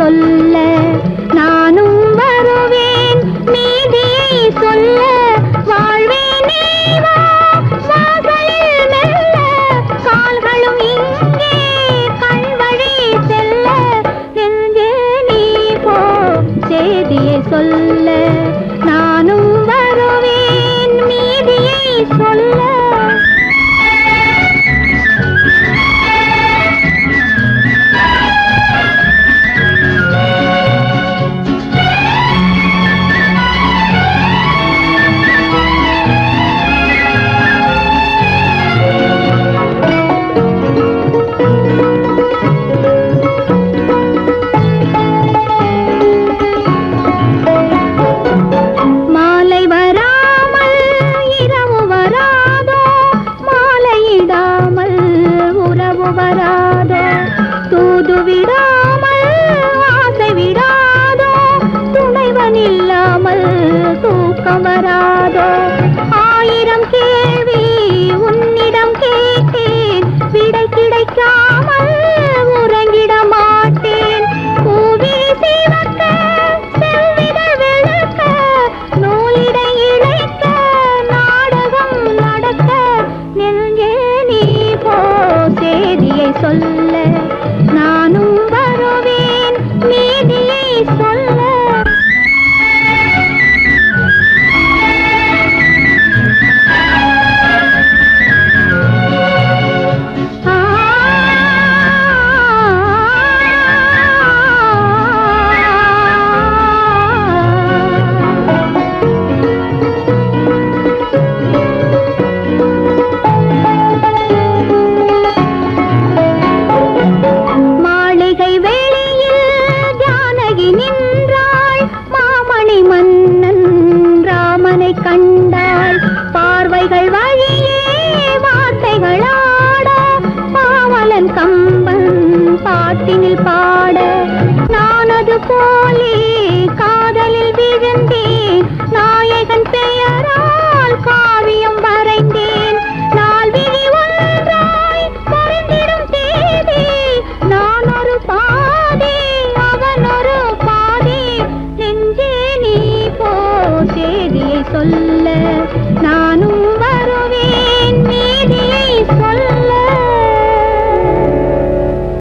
சொல்ல நானும் வருவேன் நீதியை சொல்ல வாழ்வேனே வா வாசலில் மெல்ல கால்களும் இங்கே கண்வழி செல்ல நெஞ்சே நீ போ செய்தியை சொல்ல நானும் வருவேன் நீதியை சொல்ல. தூது விடாமல் ஆசை விடாதோ துணைவன் இல்லாமல் தூக்கம் வராதோ ஆயிரம் கேள்வி உன்னிடம் கேட்டேன் விடை கிடைக்காமல் உறங்கிட மாட்டேன் பூவிழி சிவக்க செவ்விதழ் வெளுக்க நூலிடை இழைக்க நாடகம் நடக்க நெஞ்சே நீ போ செய்தியை சொல்ல நானும் வருவேன் நீதியை சொல்ல. கண்டாள் பார்வைகள் வழியே வார்த்தைகள் ஆட பாவலன் கம்பன் பாட்டினில் பாட நான் அது போலே காதலில் விழுந்தேன் நாயகன் பெயரால் காவியம் வரைந்தேன் நாள் விழி ஒன்றாய் பொருந்திடும் தேதி நான் ஒரு பாதி அவன் ஒரு பாதி நெஞ்சே நீ போ செய்தியை சொல்ல நானும்